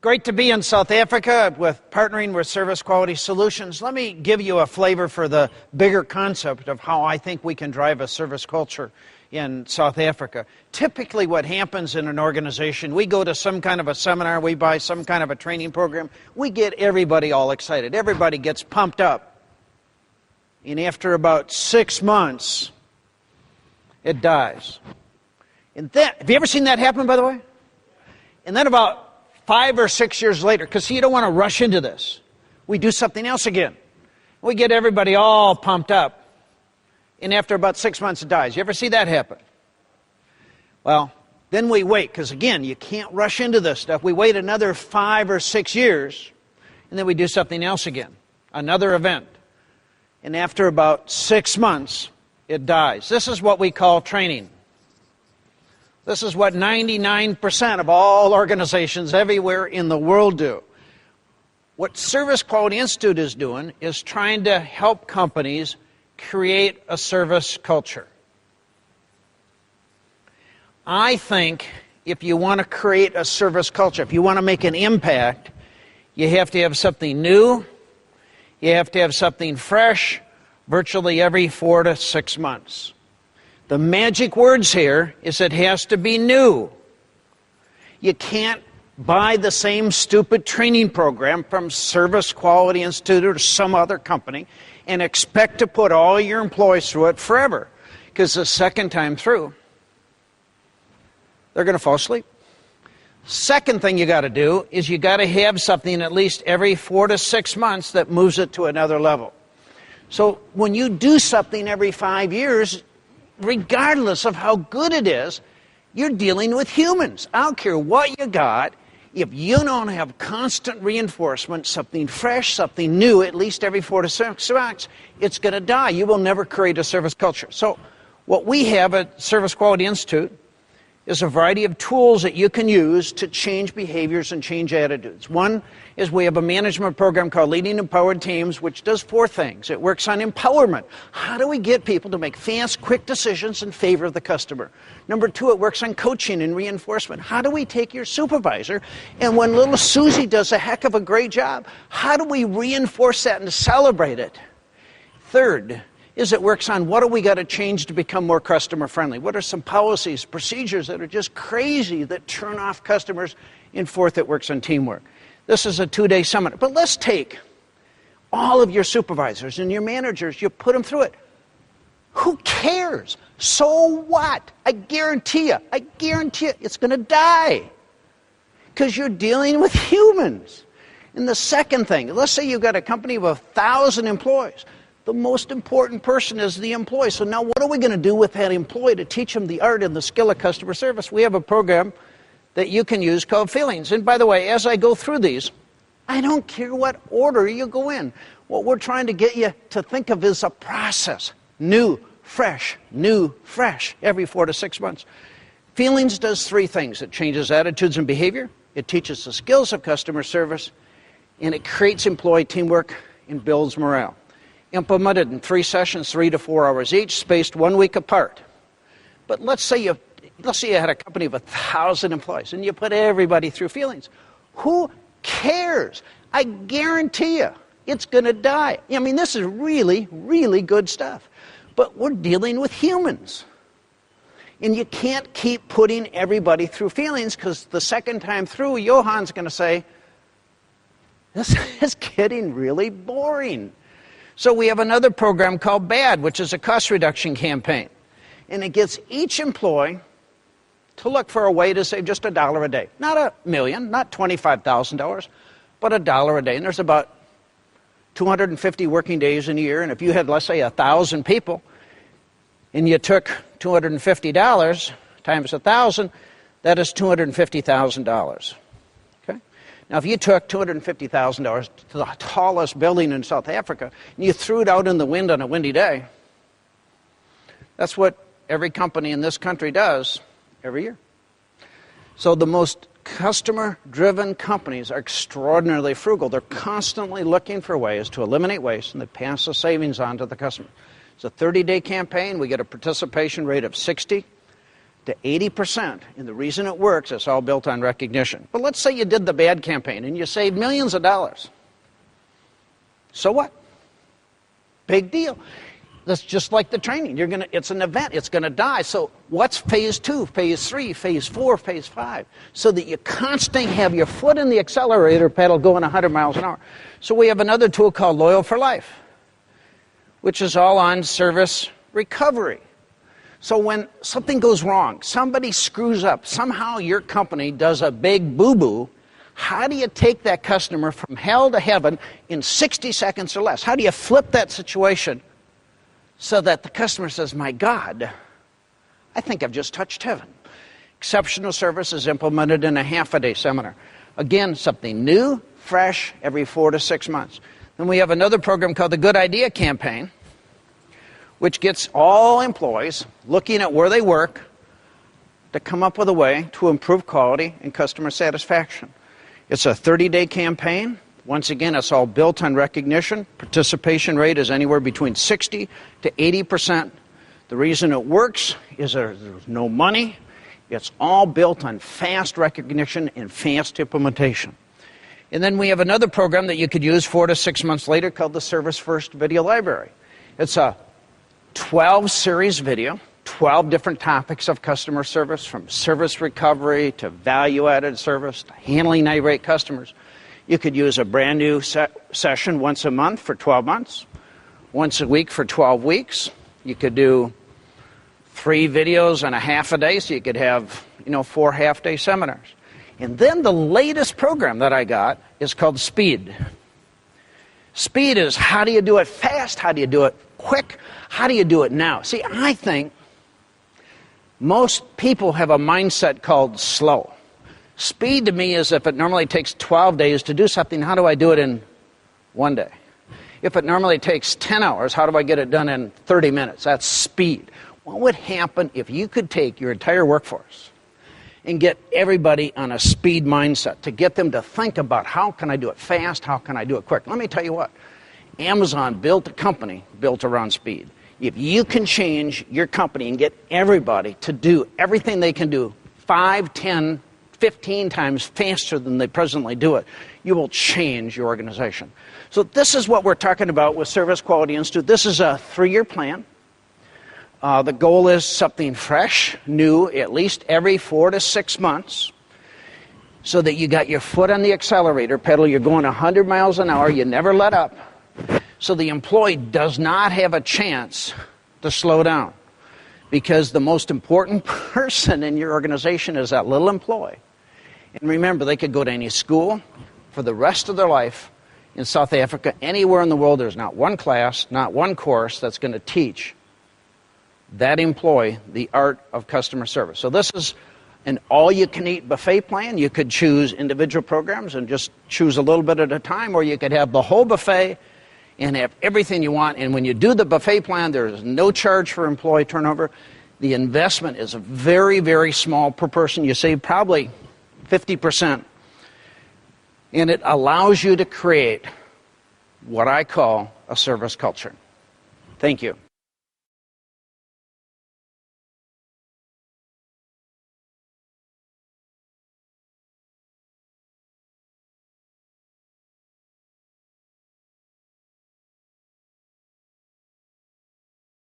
Great to be in South Africa partnering with Service Quality Solutions. Let me give you a flavor for the bigger concept of how I think we can drive a service culture in South Africa. Typically what happens in an organization, we go to some kind of a seminar, we buy some kind of a training program, we get everybody all excited, everybody gets pumped up. And after about 6 months, it dies. And then, have you ever seen that happen, by the way? And then about 5 or 6 years later, because you don't want to rush into this, we do something else again. We get everybody all pumped up, and after about 6 months it dies. You ever see that happen? Well, then we wait, because again, you can't rush into this stuff. We wait another 5 or 6 years, and then we do something else again, another event. And after about 6 months, it dies. This is what we call training. This is what 99% of all organizations everywhere in the world do. What Service Quality Institute is doing is trying to help companies create a service culture. I think if you want to create a service culture, if you want to make an impact, you have to have something new, you have to have something fresh, virtually every 4 to 6 months. The magic words here is it has to be new. You can't buy the same stupid training program from Service Quality Institute or some other company and expect to put all your employees through it forever. Because the second time through, they're going to fall asleep. Second thing you got to do is you got to have something at least every 4 to 6 months that moves it to another level. So when you do something every 5 years, regardless of how good it is, you're dealing with humans. I don't care what you got. If you don't have constant reinforcement, something fresh, something new, at least every 4 to 6 months, it's going to die. You will never create a service culture. So what we have at Service Quality Institute is a variety of tools that you can use to change behaviors and change attitudes. One is we have a management program called Leading Empowered Teams, which does 4 things. It works on empowerment. How do we get people to make fast, quick decisions in favor of the customer? Number 2, it works on coaching and reinforcement. How do we take your supervisor, and when little Susie does a heck of a great job, how do we reinforce that and celebrate it? Third is it works on what do we got to change to become more customer friendly? What are some policies, procedures that are just crazy that turn off customers? And fourth, it works on teamwork. This is a 2-day seminar. But let's take all of your supervisors and your managers, you put them through it. Who cares? So what? I guarantee you, it's going to die. Because you're dealing with humans. And the second thing, let's say you've got a company of 1,000 employees. The most important person is the employee. So now what are we going to do with that employee to teach them the art and the skill of customer service? We have a program that you can use called Feelings. And by the way, as I go through these, I don't care what order you go in. What we're trying to get you to think of is a process. New, fresh, every 4 to 6 months. Feelings does 3 things. It changes attitudes and behavior. It teaches the skills of customer service. And it creates employee teamwork and builds morale. Implemented in 3 sessions, 3 to 4 hours each, spaced 1 week apart. But let's say you had a company of 1,000 employees and you put everybody through Feelings. Who cares? I guarantee you, it's going to die. I mean, this is really, really good stuff. But we're dealing with humans. And you can't keep putting everybody through Feelings because the second time through, Johan's going to say, this is getting really boring. So we have another program called BAD, which is a cost reduction campaign. And it gets each employee to look for a way to save just $1 a day. Not $1 million, not $25,000, but $1 a day. And there's about 250 working days in a year. And if you had, let's say, 1,000 people, and you took $250 times 1,000, that is $250,000. Now, if you took $250,000 to the tallest building in South Africa and you threw it out in the wind on a windy day, that's what every company in this country does every year. So the most customer-driven companies are extraordinarily frugal. They're constantly looking for ways to eliminate waste and they pass the savings on to the customer. It's a 30-day campaign. We get a participation rate of 60. to 80%. And the reason it works, it's all built on recognition. But let's say you did the bad campaign and you saved millions of dollars. So what? Big deal. That's just like the training. It's an event. It's going to die. So what's phase 2, phase 3, phase 4, phase 5? So that you constantly have your foot in the accelerator pedal going 100 miles an hour. So we have another tool called Loyal for Life, which is all on service recovery. So when something goes wrong, somebody screws up, somehow your company does a big boo-boo, how do you take that customer from hell to heaven in 60 seconds or less? How do you flip that situation so that the customer says, my God, I think I've just touched heaven? Exceptional service is implemented in a half-a-day seminar. Again, something new, fresh, every 4 to 6 months. Then we have another program called the Good Idea Campaign, which gets all employees looking at where they work to come up with a way to improve quality and customer satisfaction. It's a 30-day campaign. Once again, it's all built on recognition. Participation rate is anywhere between 60 to 80%. The reason it works is there's no money. It's all built on fast recognition and fast implementation. And then we have another program that you could use 4 to 6 months later called the Service First Video Library. It's a 12-series video, 12 different topics of customer service, from service recovery to value-added service to handling irate customers. You could use a brand new session once a month for 12 months, once a week for 12 weeks. You could do 3 videos and a half a day, so you could have 4 half-day seminars. And then the latest program that I got is called Speed. Speed is how do you do it fast? How do you do it quick? How do you do it now? See, I think most people have a mindset called slow. Speed to me is if it normally takes 12 days to do something, how do I do it in 1 day? If it normally takes 10 hours, how do I get it done in 30 minutes? That's speed. What would happen if you could take your entire workforce and get everybody on a speed mindset, to get them to think about how can I do it fast, how can I do it quick? Let me tell you what, Amazon built a company built around speed. If you can change your company and get everybody to do everything they can do 5, 10, 15 times faster than they presently do it, you will change your organization. So this is what we're talking about with Service Quality Institute. This is a 3-year plan. The goal is something fresh, new, at least every 4 to 6 months, so that you got your foot on the accelerator pedal, you're going 100 miles an hour, you never let up, so the employee does not have a chance to slow down. Because the most important person in your organization is that little employee. And remember, they could go to any school for the rest of their life in South Africa, anywhere in the world. There's not one class, not one course that's going to teach that employee the art of customer service. So this is an all-you-can-eat buffet plan. You could choose individual programs and just choose a little bit at a time, or you could have the whole buffet and have everything you want. And when you do the buffet plan, there is no charge for employee turnover. The investment is very, very small per person. You save probably 50%. And it allows you to create what I call a service culture. Thank you.